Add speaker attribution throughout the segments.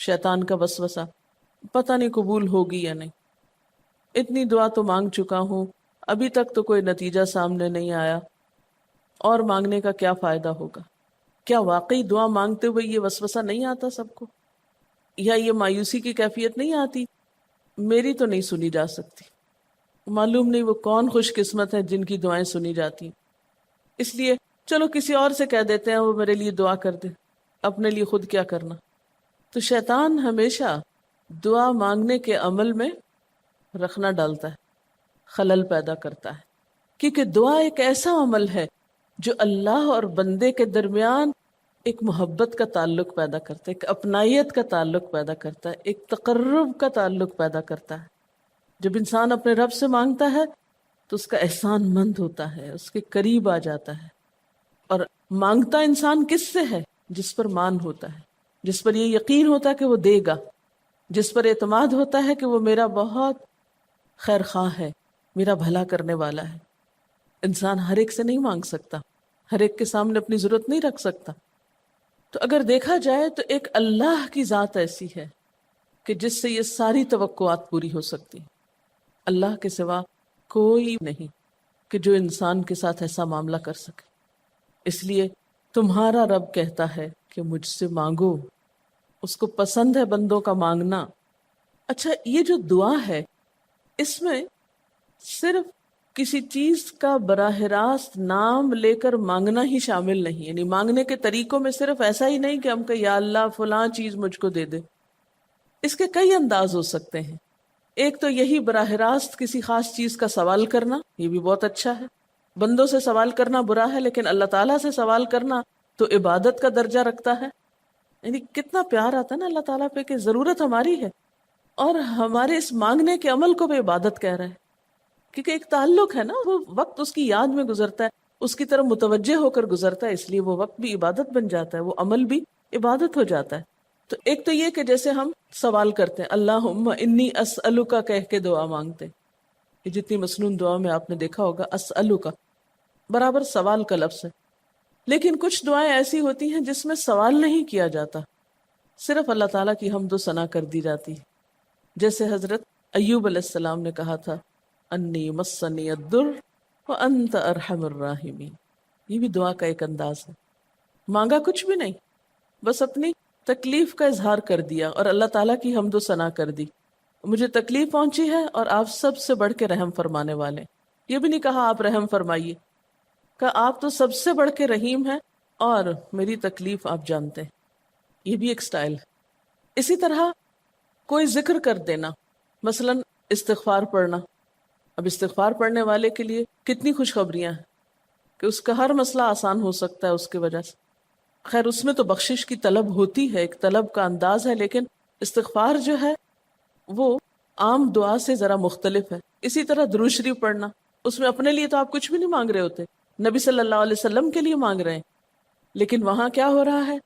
Speaker 1: شیطان کا وسوسہ، پتہ نہیں قبول ہوگی یا نہیں، اتنی دعا تو مانگ چکا ہوں، ابھی تک تو کوئی نتیجہ سامنے نہیں آیا، اور مانگنے کا کیا فائدہ ہوگا؟ کیا واقعی دعا مانگتے ہوئے یہ وسوسہ نہیں آتا سب کو؟ یا یہ مایوسی کی کیفیت نہیں آتی، میری تو نہیں سنی جا سکتی، معلوم نہیں وہ کون خوش قسمت ہے جن کی دعائیں سنی جاتی ہیں، اس لیے چلو کسی اور سے کہہ دیتے ہیں وہ میرے لیے دعا کر دے، اپنے لیے خود کیا کرنا۔ تو شیطان ہمیشہ دعا مانگنے کے عمل میں رخنا ڈالتا ہے، خلل پیدا کرتا ہے، کیونکہ دعا ایک ایسا عمل ہے جو اللہ اور بندے کے درمیان ایک محبت کا تعلق پیدا کرتا ہے، ایک اپنائیت کا تعلق پیدا کرتا ہے، ایک تقرب کا تعلق پیدا کرتا ہے۔ جب انسان اپنے رب سے مانگتا ہے تو اس کا احسان مند ہوتا ہے، اس کے قریب آ جاتا ہے، اور مانگتا انسان کس سے ہے؟ جس پر مان ہوتا ہے، جس پر یہ یقین ہوتا ہے کہ وہ دے گا، جس پر اعتماد ہوتا ہے کہ وہ میرا بہت خیر خواہ ہے، میرا بھلا کرنے والا ہے۔ انسان ہر ایک سے نہیں مانگ سکتا، ہر ایک کے سامنے اپنی ضرورت نہیں رکھ سکتا۔ تو اگر دیکھا جائے تو ایک اللہ کی ذات ایسی ہے کہ جس سے یہ ساری توقعات پوری ہو سکتی، اللہ کے سوا کوئی نہیں کہ جو انسان کے ساتھ ایسا معاملہ کر سکے۔ اس لیے تمہارا رب کہتا ہے کہ مجھ سے مانگو، اس کو پسند ہے بندوں کا مانگنا۔ اچھا، یہ جو دعا ہے اس میں صرف کسی چیز کا براہ راست نام لے کر مانگنا ہی شامل نہیں، یعنی مانگنے کے طریقوں میں صرف ایسا ہی نہیں کہ ہم کہ یا اللہ فلاں چیز مجھ کو دے دے۔ اس کے کئی انداز ہو سکتے ہیں۔ ایک تو یہی براہ راست کسی خاص چیز کا سوال کرنا، یہ بھی بہت اچھا ہے۔ بندوں سے سوال کرنا برا ہے، لیکن اللہ تعالیٰ سے سوال کرنا تو عبادت کا درجہ رکھتا ہے۔ یعنی کتنا پیار آتا ہے نا اللہ تعالیٰ پہ کہ ضرورت ہماری ہے اور ہمارے اس مانگنے کے عمل کو بھی عبادت کہہ رہا ہے، کیونکہ ایک تعلق ہے نا، وہ وقت اس کی یاد میں گزرتا ہے، اس کی طرف متوجہ ہو کر گزرتا ہے، اس لیے وہ وقت بھی عبادت بن جاتا ہے، وہ عمل بھی عبادت ہو جاتا ہے۔ تو ایک تو یہ کہ جیسے ہم سوال کرتے ہیں اللہم انی اسألک کہہ کے دعا مانگتے ہیں، یہ جتنی مسنون دعا میں آپ نے دیکھا ہوگا اسألک برابر سوال کا لفظ ہے۔ لیکن کچھ دعائیں ایسی ہوتی ہیں جس میں سوال نہیں کیا جاتا، صرف اللہ تعالیٰ کی حمد و ثنا کر دی جاتی ہے، جیسے حضرت ایوب علیہ السلام نے کہا تھا انی مسنی الضر وانت ارحم الراحمین۔ یہ بھی دعا کا ایک انداز ہے، مانگا کچھ بھی نہیں، بس اپنی تکلیف کا اظہار کر دیا اور اللہ تعالیٰ کی حمد و ثنا کر دی، مجھے تکلیف پہنچی ہے اور آپ سب سے بڑھ کے رحم فرمانے والے۔ یہ بھی نہیں کہا آپ رحم فرمائیے، کہا آپ تو سب سے بڑھ کے رحیم ہیں اور میری تکلیف آپ جانتے ہیں۔ یہ بھی ایک سٹائل ہے۔ اسی طرح کوئی ذکر کر دینا، مثلا استغفار پڑھنا۔ اب استغفار پڑھنے والے کے لیے کتنی خوشخبریاں ہیں کہ اس کا ہر مسئلہ آسان ہو سکتا ہے اس کی وجہ سے۔ خیر اس میں تو بخشش کی طلب ہوتی ہے، ایک طلب کا انداز ہے، لیکن استغفار جو ہے وہ عام دعا سے ذرا مختلف ہے۔ اسی طرح درود شریف پڑھنا، اس میں اپنے لیے تو آپ کچھ بھی نہیں مانگ رہے ہوتے، نبی صلی اللہ علیہ وسلم کے لیے مانگ رہے ہیں، لیکن وہاں کیا ہو رہا ہے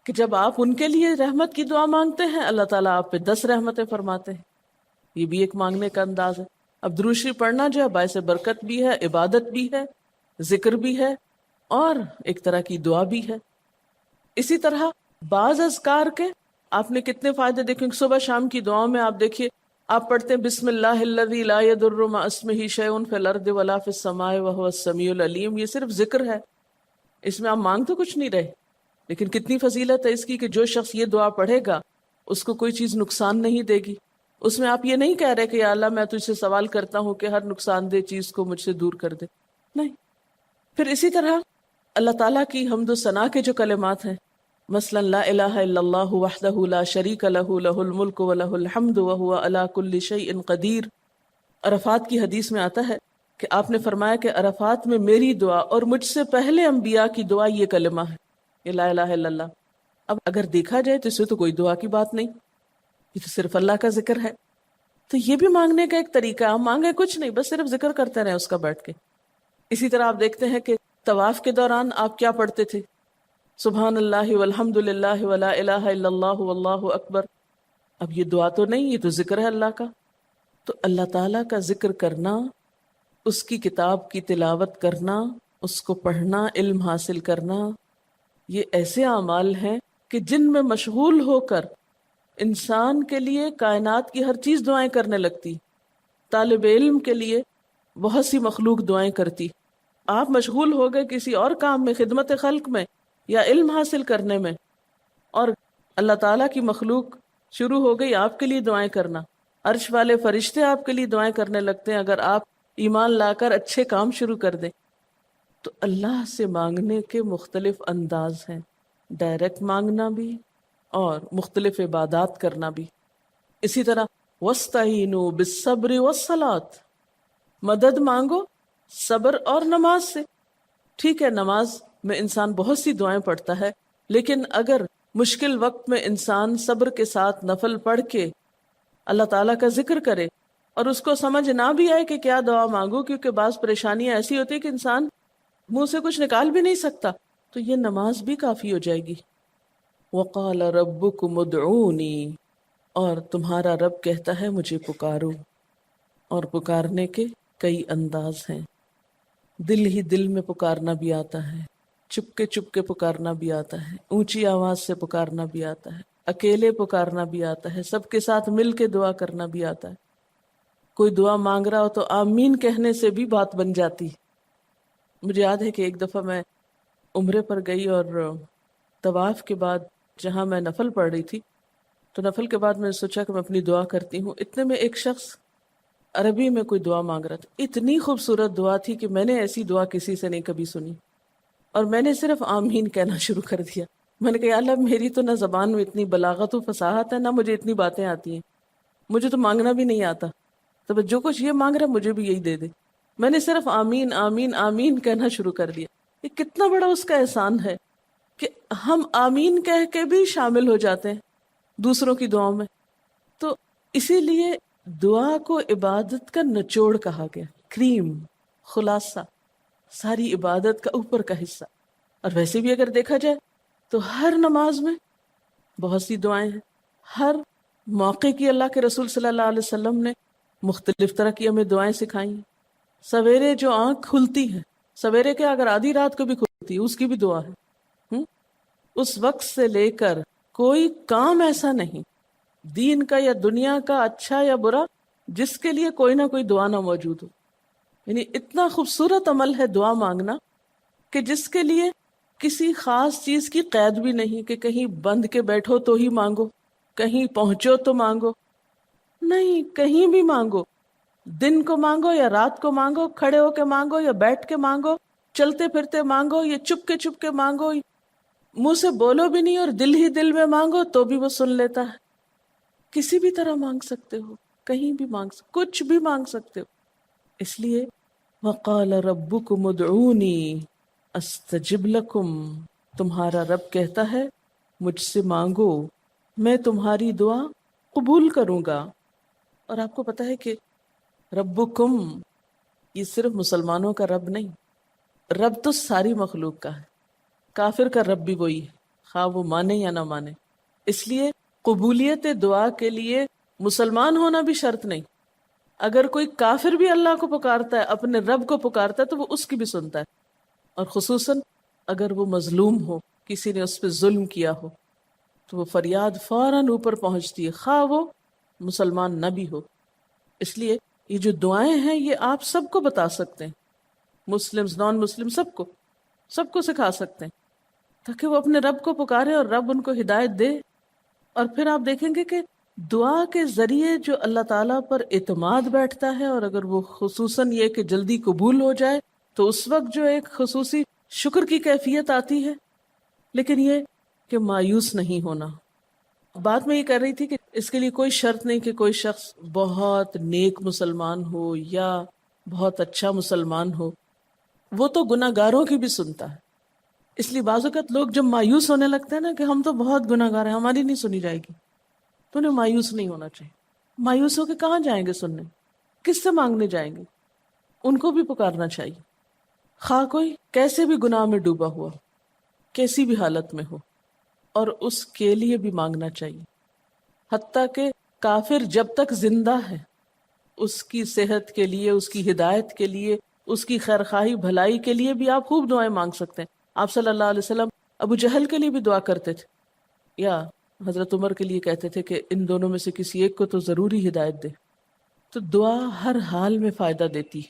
Speaker 1: کہ جب آپ ان کے لیے رحمت کی دعا مانگتے ہیں اللہ تعالیٰ آپ پہ 10 رحمتیں فرماتے ہیں۔ یہ بھی ایک مانگنے کا انداز ہے۔ اب درود شریف پڑھنا جو ہے باعث برکت بھی ہے، عبادت بھی ہے، ذکر بھی ہے، اور ایک طرح کی دعا بھی ہے۔ اسی طرح بعض اذکار کے آپ نے کتنے فائدے دیکھیں، صبح شام کی دعاؤں میں آپ دیکھیے، آپ پڑھتے ہیں بسم اللہ الذی لا یضر مع اسمہ شیء فی الارض ولا فی السماء وهو السمیع العلیم۔ یہ صرف ذکر ہے، اس میں آپ مانگ تو کچھ نہیں رہے، لیکن کتنی فضیلت ہے اس کی کہ جو شخص یہ دعا پڑھے گا اس کو کوئی چیز نقصان نہیں دے گی۔ اس میں آپ یہ نہیں کہہ رہے کہ یا اللہ میں تجھ سے سوال کرتا ہوں کہ ہر نقصان دہ چیز کو مجھ سے دور کر دے، نہیں۔ پھر اسی طرح اللہ تعالیٰ کی حمد و ثنا کے جو کلمات ہیں، مثلا لا الہ الا اللہ وحدہ لا شریک لہ لہ الملک ولہ الحمد وہو علی کل شیء قدیر۔ عرفات کی حدیث میں آتا ہے کہ آپ نے فرمایا کہ عرفات میں میری دعا اور مجھ سے پہلے انبیاء کی دعا یہ کلمہ ہے، یہ لا الہ الا اللہ۔ اب اگر دیکھا جائے تو اس سے تو کوئی دعا کی بات نہیں، یہ تو صرف اللہ کا ذکر ہے۔ تو یہ بھی مانگنے کا ایک طریقہ ہے، ہم مانگے کچھ نہیں، بس صرف ذکر کرتے رہیں اس کا بیٹھ کے۔ اسی طرح آپ دیکھتے ہیں کہ طواف کے دوران آپ کیا پڑھتے تھے، سبحان اللہ والحمد للہ ولا الہ الا اللہ واللہ اکبر۔ اب یہ دعا تو نہیں، یہ تو ذکر ہے اللہ کا۔ تو اللہ تعالیٰ کا ذکر کرنا، اس کی کتاب کی تلاوت کرنا، اس کو پڑھنا، علم حاصل کرنا، یہ ایسے اعمال ہیں کہ جن میں مشغول ہو کر انسان کے لیے کائنات کی ہر چیز دعائیں کرنے لگتی، طالب علم کے لیے بہت سی مخلوق دعائیں کرتی. آپ مشغول ہو گئے کسی اور کام میں، خدمت خلق میں یا علم حاصل کرنے میں، اور اللہ تعالیٰ کی مخلوق شروع ہو گئی آپ کے لیے دعائیں کرنا. عرش والے فرشتے آپ کے لیے دعائیں کرنے لگتے ہیں اگر آپ ایمان لا کر اچھے کام شروع کر دیں. تو اللہ سے مانگنے کے مختلف انداز ہیں، ڈائریکٹ مانگنا بھی اور مختلف عبادات کرنا بھی. اسی طرح وَاسْتَعِینُوا بِالصَّبْرِ وَالصَّلَاةِ، مدد مانگو صبر اور نماز سے. ٹھیک ہے، نماز میں انسان بہت سی دعائیں پڑھتا ہے، لیکن اگر مشکل وقت میں انسان صبر کے ساتھ نفل پڑھ کے اللہ تعالیٰ کا ذکر کرے اور اس کو سمجھ نہ بھی آئے کہ کیا دعا مانگو، کیونکہ بعض پریشانیاں ایسی ہوتی کہ انسان منہ سے کچھ نکال بھی نہیں سکتا، تو یہ نماز بھی کافی ہو جائے گی. وَقَالَ رَبُّكُمُ ادْعُونِي، اور تمہارا رب کہتا ہے مجھے پکارو. اور پکارنے کے کئی انداز ہیں. دل ہی دل میں پکارنا بھی آتا ہے، چپ کے پکارنا بھی آتا ہے، اونچی آواز سے پکارنا بھی آتا ہے، اکیلے پکارنا بھی آتا ہے، سب کے ساتھ مل کے دعا کرنا بھی آتا ہے. کوئی دعا مانگ رہا ہو تو آمین کہنے سے بھی بات بن جاتی. مجھے یاد ہے کہ ایک دفعہ میں عمرے پر گئی اور طواف کے بعد جہاں میں نفل پڑھ رہی تھی، تو نفل کے بعد میں نے سوچا کہ میں اپنی دعا کرتی ہوں. اتنے میں ایک شخص عربی میں کوئی دعا مانگ رہا تھا. اتنی خوبصورت دعا تھی کہ میں نے ایسی دعا کسی سے نہیں کبھی سنی، اور میں نے صرف آمین کہنا شروع کر دیا. میں نے کہا یا اللہ، میری تو نہ زبان میں اتنی بلاغت و فصاحت ہے، نہ مجھے اتنی باتیں آتی ہیں، مجھے تو مانگنا بھی نہیں آتا، تو جو کچھ یہ مانگ رہا ہے مجھے بھی یہی دے دے. میں نے صرف آمین آمین آمین کہنا شروع کر دیا. یہ کتنا بڑا اس کا احسان ہے کہ ہم آمین کہہ کے بھی شامل ہو جاتے ہیں دوسروں کی دعاؤں میں. تو اسی لیے دعا کو عبادت کا نچوڑ کہا گیا، کریم، خلاصہ، ساری عبادت کا اوپر کا حصہ. اور ویسے بھی اگر دیکھا جائے تو ہر نماز میں بہت سی دعائیں ہیں. ہر موقع کی اللہ کے رسول صلی اللہ علیہ وسلم نے مختلف طرح کی ہمیں دعائیں سکھائی ہیں. سویرے جو آنکھ کھلتی ہے، سویرے کے اگر آدھی رات کو بھی کھلتی ہے، اس کی بھی دعا ہے. اس وقت سے لے کر کوئی کام ایسا نہیں دین کا یا دنیا کا، اچھا یا برا، جس کے لیے کوئی نہ کوئی دعا نہ موجود ہو. یعنی اتنا خوبصورت عمل ہے دعا مانگنا کہ جس کے لیے کسی خاص چیز کی قید بھی نہیں کہ کہیں بند کے بیٹھو تو ہی مانگو، کہیں پہنچو تو مانگو. نہیں، کہیں بھی مانگو، دن کو مانگو یا رات کو مانگو، کھڑے ہو کے مانگو یا بیٹھ کے مانگو، چلتے پھرتے مانگو یا چپ کے مانگو، منہ سے بولو بھی نہیں اور دل ہی دل میں مانگو تو بھی وہ سن لیتا ہے. کسی بھی طرح مانگ سکتے ہو، کہیں بھی مانگ سکتے، کچھ بھی مانگ سکتے ہو. اس لیے وَقَالَ رَبُّكُمُ ادْعُونِي أَسْتَجِبْ لَكُمْ، تمہارا رب کہتا ہے مجھ سے مانگو، میں تمہاری دعا قبول کروں گا. اور آپ کو پتہ ہے کہ ربکم یہ صرف مسلمانوں کا رب نہیں، رب تو ساری مخلوق کا ہے. کافر کا رب بھی وہی ہے، خواہ وہ مانے یا نہ مانے. اس لیے قبولیت دعا کے لیے مسلمان ہونا بھی شرط نہیں. اگر کوئی کافر بھی اللہ کو پکارتا ہے، اپنے رب کو پکارتا ہے، تو وہ اس کی بھی سنتا ہے. اور خصوصاً اگر وہ مظلوم ہو، کسی نے اس پہ ظلم کیا ہو، تو وہ فریاد فوراً اوپر پہنچتی ہے، خواہ وہ مسلمان نہ بھی ہو. اس لیے یہ جو دعائیں ہیں یہ آپ سب کو بتا سکتے ہیں، مسلم نان مسلم سب کو سکھا سکتے ہیں، تاکہ وہ اپنے رب کو پکارے اور رب ان کو ہدایت دے. اور پھر آپ دیکھیں گے کہ دعا کے ذریعے جو اللہ تعالیٰ پر اعتماد بیٹھتا ہے، اور اگر وہ خصوصاً یہ کہ جلدی قبول ہو جائے، تو اس وقت جو ایک خصوصی شکر کی کیفیت آتی ہے. لیکن یہ کہ مایوس نہیں ہونا. بات میں یہ کر رہی تھی کہ اس کے لیے کوئی شرط نہیں کہ کوئی شخص بہت نیک مسلمان ہو یا بہت اچھا مسلمان ہو، وہ تو گناہ گاروں کی بھی سنتا ہے. اس لیے بعض اوقات لوگ جب مایوس ہونے لگتے ہیں نا کہ ہم تو بہت گناہ گار ہیں، ہماری نہیں سنی جائے گی، تو انہیں مایوس نہیں ہونا چاہیے. مایوس ہو کے کہاں جائیں گے سننے؟ کس سے مانگنے جائیں گے؟ ان کو بھی پکارنا چاہیے، خواہ کوئی کیسے بھی گناہ میں ڈوبا ہوا، کیسی بھی حالت میں ہو، اور اس کے لیے بھی مانگنا چاہیے. حتیٰ کہ کافر جب تک زندہ ہے، اس کی صحت کے لیے، اس کی ہدایت کے لیے، اس کی خیرخواہی بھلائی کے لیے بھی آپ خوب دعائیں مانگ سکتے ہیں. آپ صلی اللہ علیہ وسلم ابو جہل کے لیے بھی دعا کرتے تھے، یا حضرت عمر کے لیے کہتے تھے کہ ان دونوں میں سے کسی ایک کو تو ضروری ہدایت دے. تو دعا ہر حال میں فائدہ دیتی،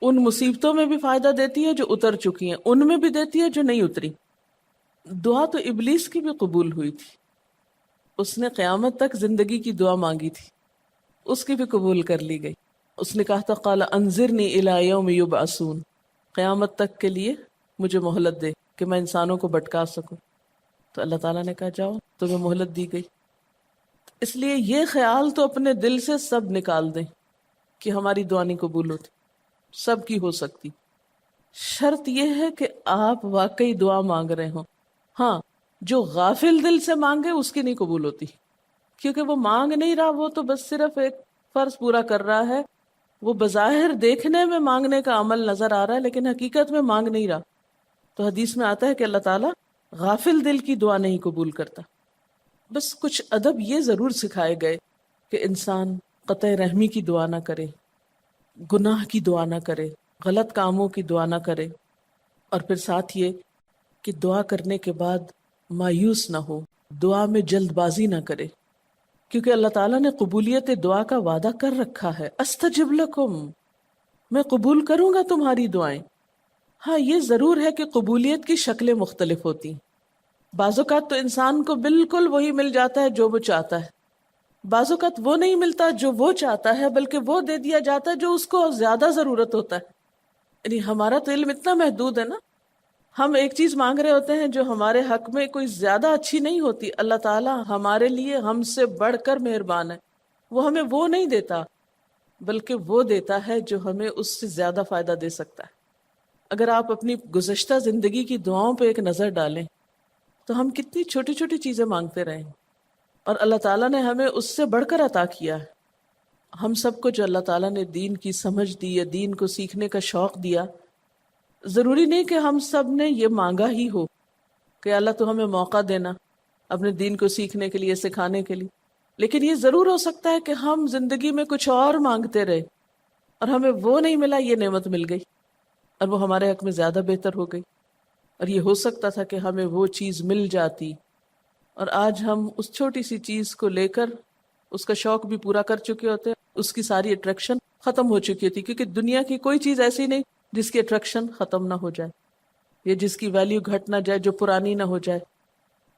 Speaker 1: ان مصیبتوں میں بھی فائدہ دیتی ہے جو اتر چکی ہیں، ان میں بھی دیتی ہے جو نہیں اتری. دعا تو ابلیس کی بھی قبول ہوئی تھی، اس نے قیامت تک زندگی کی دعا مانگی تھی، اس کی بھی قبول کر لی گئی. اس نے کہا تھا قال انظرنی الی یوم یبعثون، قیامت تک کے لیے مجھے مہلت دے کہ میں انسانوں کو بھٹکا سکوں. تو اللہ تعالیٰ نے کہا جاؤ، تمہیں مہلت دی گئی. اس لیے یہ خیال تو اپنے دل سے سب نکال دیں کہ ہماری دعا نہیں قبول ہوتی، سب کی ہو سکتی. شرط یہ ہے کہ آپ واقعی دعا مانگ رہے ہوں. ہاں، جو غافل دل سے مانگے اس کی نہیں قبول ہوتی، کیونکہ وہ مانگ نہیں رہا، وہ تو بس صرف ایک فرض پورا کر رہا ہے. وہ بظاہر دیکھنے میں مانگنے کا عمل نظر آ رہا ہے لیکن حقیقت میں مانگ نہیں رہا. تو حدیث میں آتا ہے کہ اللہ تعالیٰ غافل دل کی دعا نہیں قبول کرتا. بس کچھ ادب یہ ضرور سکھائے گئے کہ انسان قطع رحمی کی دعا نہ کرے، گناہ کی دعا نہ کرے، غلط کاموں کی دعا نہ کرے، اور پھر ساتھ یہ کہ دعا کرنے کے بعد مایوس نہ ہو، دعا میں جلد بازی نہ کرے، کیونکہ اللہ تعالیٰ نے قبولیت دعا کا وعدہ کر رکھا ہے. استجب لکم، میں قبول کروں گا تمہاری دعائیں. ہاں، یہ ضرور ہے کہ قبولیت کی شکلیں مختلف ہوتی ہیں. بعض اوقات تو انسان کو بالکل وہی مل جاتا ہے جو وہ چاہتا ہے، بعض اوقات وہ نہیں ملتا جو وہ چاہتا ہے، بلکہ وہ دے دیا جاتا ہے جو اس کو زیادہ ضرورت ہوتا ہے. یعنی ہمارا تو علم اتنا محدود ہے نا، ہم ایک چیز مانگ رہے ہوتے ہیں جو ہمارے حق میں کوئی زیادہ اچھی نہیں ہوتی. اللہ تعالیٰ ہمارے لیے ہم سے بڑھ کر مہربان ہے، وہ ہمیں وہ نہیں دیتا بلکہ وہ دیتا ہے جو ہمیں اس سے زیادہ فائدہ دے سکتا ہے. اگر آپ اپنی گزشتہ زندگی کی دعاؤں پہ ایک نظر ڈالیں تو ہم کتنی چھوٹی چھوٹی چیزیں مانگتے رہے ہیں، اور اللہ تعالیٰ نے ہمیں اس سے بڑھ کر عطا کیا ہے. ہم سب کو جو اللہ تعالیٰ نے دین کی سمجھ دی یا دین کو سیکھنے کا شوق دیا، ضروری نہیں کہ ہم سب نے یہ مانگا ہی ہو کہ اللہ تو ہمیں موقع دینا اپنے دین کو سیکھنے کے لیے، سکھانے کے لیے. لیکن یہ ضرور ہو سکتا ہے کہ ہم زندگی میں کچھ اور مانگتے رہے اور ہمیں وہ نہیں ملا، یہ نعمت مل گئی اور وہ ہمارے حق میں زیادہ بہتر ہو گئی. اور یہ ہو سکتا تھا کہ ہمیں وہ چیز مل جاتی، اور آج ہم اس چھوٹی سی چیز کو لے کر اس کا شوق بھی پورا کر چکے ہوتے، اس کی ساری اٹریکشن ختم ہو چکی ہوتی. کیونکہ دنیا کی کوئی چیز ایسی نہیں جس کی اٹریکشن ختم نہ ہو جائے یا جس کی ویلیو گھٹ نہ جائے، جو پرانی نہ ہو جائے.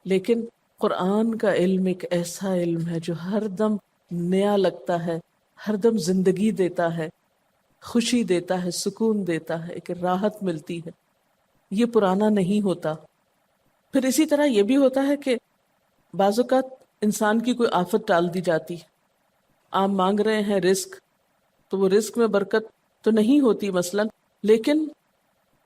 Speaker 1: لیکن قرآن کا علم ایک ایسا علم ہے جو ہر دم نیا لگتا ہے، ہر دم زندگی دیتا ہے، خوشی دیتا ہے، سکون دیتا ہے، ایک راحت ملتی ہے. یہ پرانا نہیں ہوتا. پھر اسی طرح یہ بھی ہوتا ہے کہ بعض اوقات انسان کی کوئی آفت ٹال دی جاتی. آپ مانگ رہے ہیں رزق، تو وہ رزق میں برکت تو نہیں ہوتی مثلا، لیکن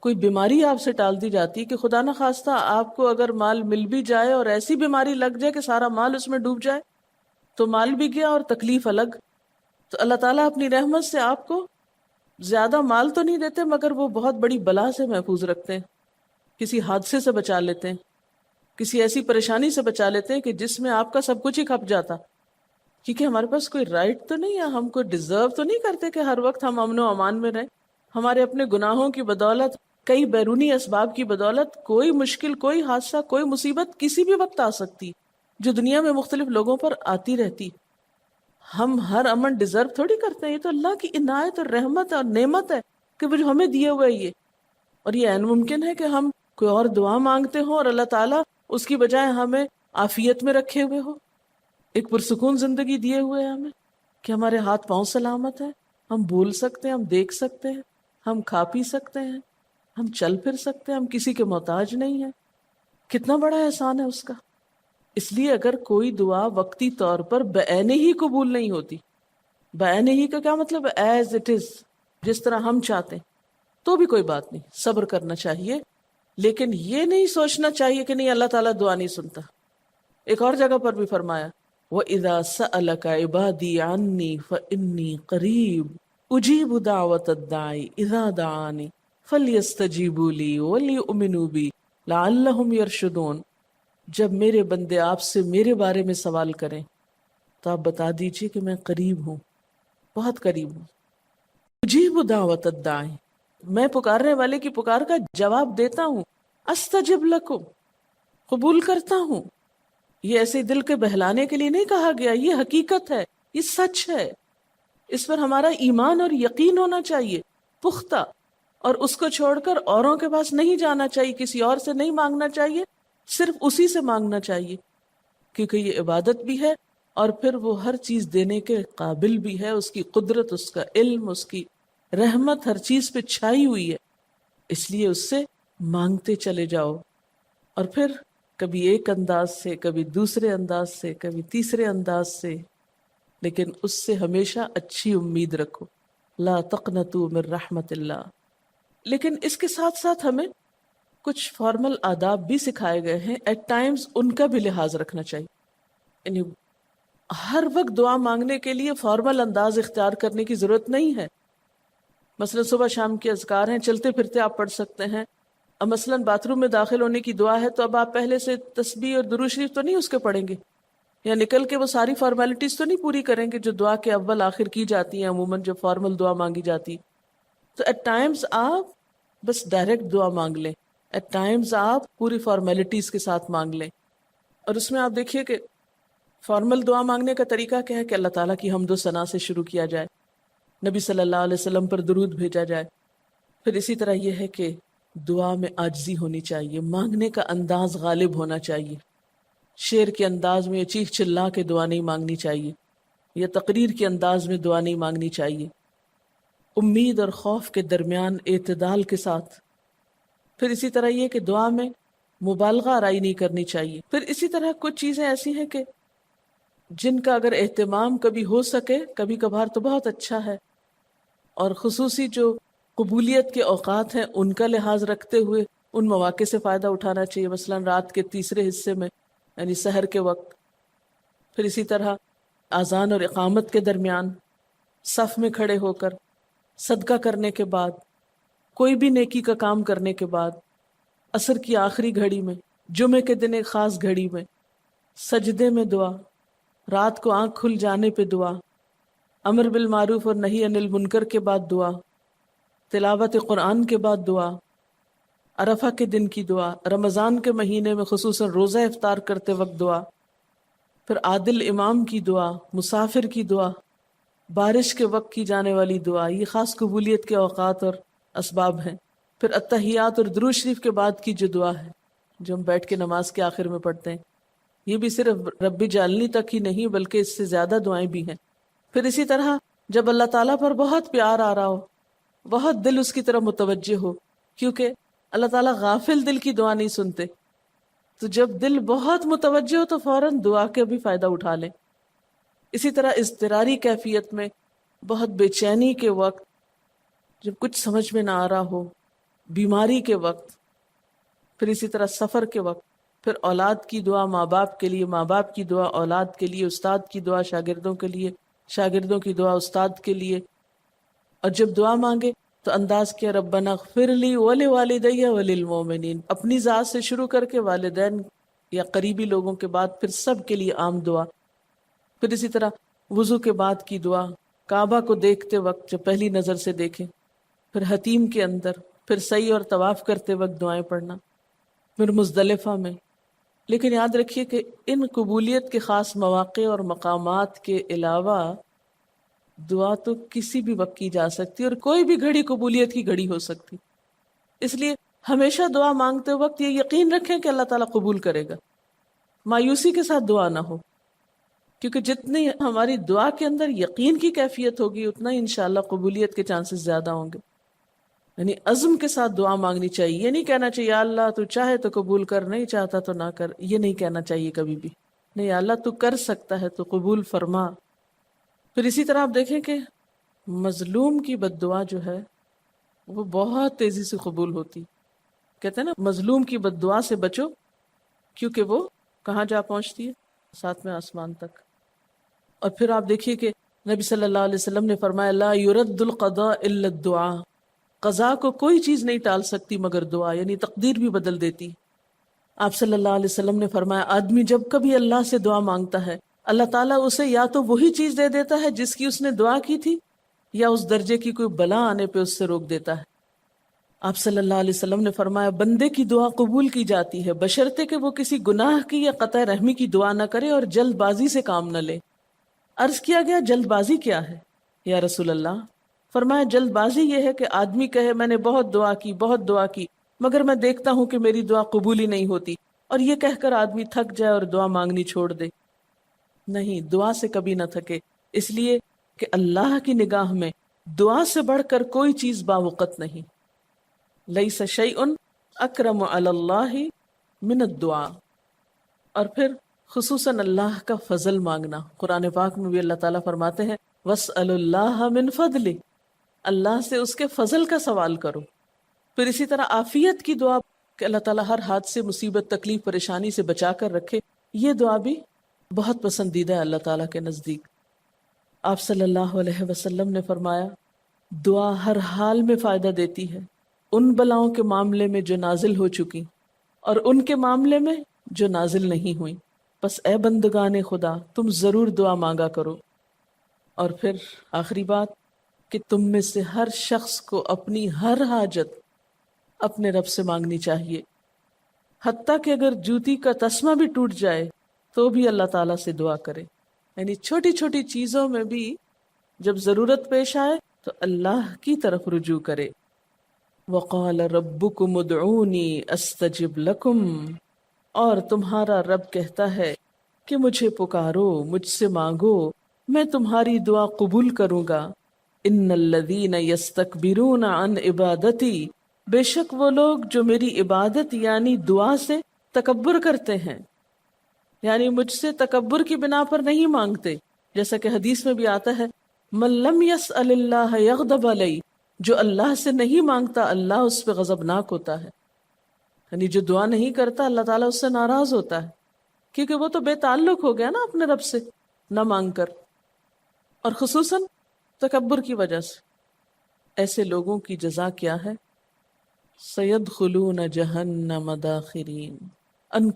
Speaker 1: کوئی بیماری آپ سے ٹال دی جاتی کہ خدا نہ خواستہ آپ کو اگر مال مل بھی جائے اور ایسی بیماری لگ جائے کہ سارا مال اس میں ڈوب جائے، تو مال بھی گیا اور تکلیف الگ. تو اللہ تعالیٰ اپنی رحمت سے آپ کو زیادہ مال تو نہیں دیتے، مگر وہ بہت بڑی بلا سے محفوظ رکھتے ہیں، کسی حادثے سے بچا لیتے ہیں، کسی ایسی پریشانی سے بچا لیتے ہیں کہ جس میں آپ کا سب کچھ ہی کھپ جاتا. کیونکہ ہمارے پاس کوئی رائٹ تو نہیں ہے، ہم کوئی ڈیزرو تو نہیں کرتے کہ ہر وقت ہم امن و امان میں رہیں. ہمارے اپنے گناہوں کی بدولت، کئی بیرونی اسباب کی بدولت کوئی مشکل، کوئی حادثہ، کوئی مصیبت کسی بھی وقت آ سکتی جو دنیا میں مختلف لوگوں پر آتی رہتی. ہم ہر امن ڈیزرو تھوڑی کرتے ہیں، یہ تو اللہ کی عنایت اور رحمت اور نعمت ہے کہ وہ جو ہمیں دیے ہوئے یہ. اور یہ عین ممکن ہے کہ ہم کوئی اور دعا مانگتے ہوں اور اللہ تعالیٰ اس کی بجائے ہمیں عافیت میں رکھے ہوئے ہو، ایک پرسکون زندگی دیے ہوئے ہیں ہمیں، کہ ہمارے ہاتھ پاؤں سلامت ہیں، ہم بول سکتے ہیں، ہم دیکھ سکتے ہیں، ہم کھا پی سکتے ہیں، ہم چل پھر سکتے ہیں، ہم کسی کے محتاج نہیں ہیں. کتنا بڑا احسان ہے اس کا. اس لیے اگر کوئی دعا وقتی طور پر بعینہ ہی قبول نہیں ہوتی، بعینہ ہی کا کیا مطلب؟ ایز اٹ از، جس طرح ہم چاہتے ہیں، تو بھی کوئی بات نہیں، صبر کرنا چاہیے. لیکن یہ نہیں سوچنا چاہیے کہ نہیں اللہ تعالیٰ دعا نہیں سنتا. ایک اور جگہ پر بھی فرمایا وَإِذَا سَأَلَكَ عِبَادِي عَنِّي فَإِنِّي قَرِيبٌ أُجِيبُ دَعْوَةَ الدَّاعِ إِذَا دَعَانِ فَلْيَسْتَجِيبُوا لِي وَلْيُؤْمِنُوا بِي لَعَلَّهُمْ يَرْشُدُونَ. جب میرے بندے آپ سے میرے بارے میں سوال کریں تو آپ بتا دیجئے کہ میں قریب ہوں، بہت قریب ہوں. اجیب دعوت الداعی، میں پکارنے والے کی پکار کا جواب دیتا ہوں. استجب لکم، قبول کرتا ہوں. یہ ایسے دل کے بہلانے کے لیے نہیں کہا گیا، یہ حقیقت ہے، یہ سچ ہے، اس پر ہمارا ایمان اور یقین ہونا چاہیے پختہ، اور اس کو چھوڑ کر اوروں کے پاس نہیں جانا چاہیے، کسی اور سے نہیں مانگنا چاہیے، صرف اسی سے مانگنا چاہیے، کیونکہ یہ عبادت بھی ہے اور پھر وہ ہر چیز دینے کے قابل بھی ہے، اس کی قدرت، اس کا علم، اس کی رحمت ہر چیز پہ چھائی ہوئی ہے، اس لیے اس سے مانگتے چلے جاؤ، اور پھر کبھی ایک انداز سے، کبھی دوسرے انداز سے، کبھی تیسرے انداز سے، لیکن اس سے ہمیشہ اچھی امید رکھو، لا تقنطوا من رحمت اللہ۔ لیکن اس کے ساتھ ساتھ ہمیں کچھ فارمل آداب بھی سکھائے گئے ہیں، ایٹ ٹائمز ان کا بھی لحاظ رکھنا چاہیے، یعنی ہر وقت دعا مانگنے کے لیے فارمل انداز اختیار کرنے کی ضرورت نہیں ہے۔ مثلا صبح شام کے اذکار ہیں، چلتے پھرتے آپ پڑھ سکتے ہیں، اب مثلا باتھ روم میں داخل ہونے کی دعا ہے تو اب آپ پہلے سے تسبیح اور درود شریف تو نہیں اس کے پڑھیں گے، یا نکل کے وہ ساری فارمیلٹیز تو نہیں پوری کریں گے جو دعا کے اول آخر کی جاتی ہیں، عموماً جو فارمل دعا مانگی جاتی۔ تو ایٹ ٹائمز آپ بس ڈائریکٹ دعا مانگ لیں، ایٹ ٹائمز آپ پوری فارمیلٹیز کے ساتھ مانگ لیں، اور اس میں آپ دیکھیے کہ فارمل دعا مانگنے کا طریقہ کیا ہے کہ اللہ تعالیٰ کی حمد و ثنا سے شروع کیا جائے، نبی صلی اللہ علیہ وسلم پر درود بھیجا جائے، پھر اسی طرح یہ ہے کہ دعا میں عاجزی ہونی چاہیے، مانگنے کا انداز غالب ہونا چاہیے، شعر کے انداز میں چیخ چلا کے دعا نہیں مانگنی چاہیے، یا تقریر کے انداز میں دعا نہیں مانگنی چاہیے، امید اور خوف کے درمیان اعتدال کے ساتھ، پھر اسی طرح یہ کہ دعا میں مبالغہ آرائی نہیں کرنی چاہیے، پھر اسی طرح کچھ چیزیں ایسی ہیں کہ جن کا اگر اہتمام کبھی ہو سکے، کبھی کبھار تو بہت اچھا ہے، اور خصوصی جو قبولیت کے اوقات ہیں ان کا لحاظ رکھتے ہوئے ان مواقع سے فائدہ اٹھانا چاہیے، مثلا رات کے تیسرے حصے میں یعنی سحر کے وقت، پھر اسی طرح اذان اور اقامت کے درمیان، صف میں کھڑے ہو کر، صدقہ کرنے کے بعد، کوئی بھی نیکی کا کام کرنے کے بعد، عصر کی آخری گھڑی میں، جمعے کے دن ایک خاص گھڑی میں، سجدے میں دعا، رات کو آنکھ کھل جانے پہ دعا، امر بالمعروف اور نہی عن المنکر کے بعد دعا، تلاوت قرآن کے بعد دعا، عرفہ کے دن کی دعا، رمضان کے مہینے میں خصوصاً روزہ افطار کرتے وقت دعا، پھر عادل امام کی دعا، مسافر کی دعا، بارش کے وقت کی جانے والی دعا، یہ خاص قبولیت کے اوقات اور اسباب ہیں، پھر التحیات اور درود شریف کے بعد کی جو دعا ہے جو ہم بیٹھ کے نماز کے آخر میں پڑھتے ہیں، یہ بھی صرف رب جعلنی تک ہی نہیں بلکہ اس سے زیادہ دعائیں بھی ہیں۔ پھر اسی طرح جب اللہ تعالیٰ پر بہت پیار آ رہا ہو، بہت دل اس کی طرف متوجہ ہو، کیونکہ اللہ تعالیٰ غافل دل کی دعا نہیں سنتے، تو جب دل بہت متوجہ ہو تو فوراً دعا کے بھی فائدہ اٹھا لیں۔ اسی طرح اضطراری کیفیت میں، بہت بے چینی کے وقت، جب کچھ سمجھ میں نہ آ رہا ہو، بیماری کے وقت، پھر اسی طرح سفر کے وقت، پھر اولاد کی دعا ماں باپ کے لیے، ماں باپ کی دعا اولاد کے لیے، استاد کی دعا شاگردوں کے لیے، شاگردوں کی دعا استاد کے لیے، اور جب دعا مانگے تو انداز کیا ربنا اغفر لی ولوالدی وللمؤمنین، اپنی ذات سے شروع کر کے والدین یا قریبی لوگوں کے بعد پھر سب کے لیے عام دعا، پھر اسی طرح وضو کے بعد کی دعا، کعبہ کو دیکھتے وقت جب پہلی نظر سے دیکھیں، پھر حتیم کے اندر، پھر سعی اور طواف کرتے وقت دعائیں پڑھنا، پھر مزدلفہ میں۔ لیکن یاد رکھیے کہ ان قبولیت کے خاص مواقع اور مقامات کے علاوہ دعا تو کسی بھی وقت کی جا سکتی اور کوئی بھی گھڑی قبولیت کی گھڑی ہو سکتی، اس لیے ہمیشہ دعا مانگتے وقت یہ یقین رکھیں کہ اللہ تعالیٰ قبول کرے گا، مایوسی کے ساتھ دعا نہ ہو، کیونکہ جتنی ہماری دعا کے اندر یقین کی کیفیت ہوگی اتنا ہی انشاءاللہ قبولیت کے چانسز زیادہ ہوں گے۔ یعنی عزم کے ساتھ دعا مانگنی چاہیے، یہ نہیں کہنا چاہیے یا اللہ تو چاہے تو قبول کر، نہیں چاہتا تو نہ کر، یہ نہیں کہنا چاہیے کبھی بھی، نہیں یا اللہ تو کر سکتا ہے تو قبول فرما۔ پھر اسی طرح آپ دیکھیں کہ مظلوم کی بد دعا جو ہے وہ بہت تیزی سے قبول ہوتی، کہتے ہیں نا مظلوم کی بد دعا سے بچو کیونکہ وہ کہاں جا پہنچتی ہے، ساتویں آسمان تک۔ اور پھر آپ دیکھیے کہ نبی صلی اللہ علیہ وسلم نے فرمایا لا يرد القضاء الا الدعاء، قضاء کو کوئی چیز نہیں ٹال سکتی مگر دعا، یعنی تقدیر بھی بدل دیتی۔ آپ صلی اللہ علیہ وسلم نے فرمایا آدمی جب کبھی اللہ سے دعا مانگتا ہے اللہ تعالیٰ اسے یا تو وہی چیز دے دیتا ہے جس کی اس نے دعا کی تھی، یا اس درجے کی کوئی بلا آنے پہ اس سے روک دیتا ہے۔ آپ صلی اللہ علیہ وسلم نے فرمایا بندے کی دعا قبول کی جاتی ہے بشرطے کہ وہ کسی گناہ کی یا قطع رحمی کی دعا نہ کرے اور جلد بازی سے کام نہ لے۔ عرض کیا گیا جلد بازی کیا ہے یا رسول اللہ؟ فرمایا جلد بازی یہ ہے کہ آدمی کہے میں نے بہت دعا کی مگر میں دیکھتا ہوں کہ میری دعا قبول ہی نہیں ہوتی، اور یہ کہہ کر آدمی تھک جائے اور دعا مانگنی چھوڑ دے۔ نہیں، دعا سے کبھی نہ تھکے، اس لیے کہ اللہ کی نگاہ میں دعا سے بڑھ کر کوئی چیز باوقت نہیں۔ لیس شیء اکرم علی اللہ من الدعاء۔ اور پھر خصوصاً اللہ کا فضل مانگنا، قرآن پاک میں بھی اللہ تعالیٰ فرماتے ہیں وَاسْأَلُوا اللَّهَ مِنْ فَضْلِهِ، اللہ سے اس کے فضل کا سوال کرو۔ پھر اسی طرح عافیت کی دعا کہ اللہ تعالیٰ ہر حادثے مصیبت تکلیف پریشانی سے بچا کر رکھے، یہ دعا بھی بہت پسندیدہ ہے اللہ تعالیٰ کے نزدیک۔ آپ صلی اللہ علیہ وسلم نے فرمایا دعا ہر حال میں فائدہ دیتی ہے، ان بلاؤں کے معاملے میں جو نازل ہو چکی اور ان کے معاملے میں جو نازل نہیں ہوئی، بس اے بندگان خدا تم ضرور دعا مانگا کرو۔ اور پھر آخری بات کہ تم میں سے ہر شخص کو اپنی ہر حاجت اپنے رب سے مانگنی چاہیے، حتیٰ کہ اگر جوتی کا تسمہ بھی ٹوٹ جائے تو بھی اللہ تعالیٰ سے دعا کرے، یعنی چھوٹی چھوٹی چیزوں میں بھی جب ضرورت پیش آئے تو اللہ کی طرف رجوع کرے۔ وَقَالَ رَبُّكُمُ ادْعُونِي أَسْتَجِبْ لَكُمْ، اور تمہارا رب کہتا ہے کہ مجھے پکارو، مجھ سے مانگو، میں تمہاری دعا قبول کروں گا۔ ان الذین یستکبرون عن عبادتی، بے شک وہ لوگ جو میری عبادت یعنی دعا سے تکبر کرتے ہیں، یعنی مجھ سے تکبر کی بنا پر نہیں مانگتے، جیسا کہ حدیث میں بھی آتا ہے من لم یسأل اللہ یغضب علیہ، جو اللہ سے نہیں مانگتا اللہ اس پہ غضبناک ہوتا ہے، یعنی جو دعا نہیں کرتا اللہ تعالیٰ اس سے ناراض ہوتا ہے، کیونکہ وہ تو بے تعلق ہو گیا نا اپنے رب سے نہ مانگ کر، اور خصوصاً تکبر کی وجہ سے۔ ایسے لوگوں کی جزا کیا ہے؟ سیدخلون جہنم داخرین، ان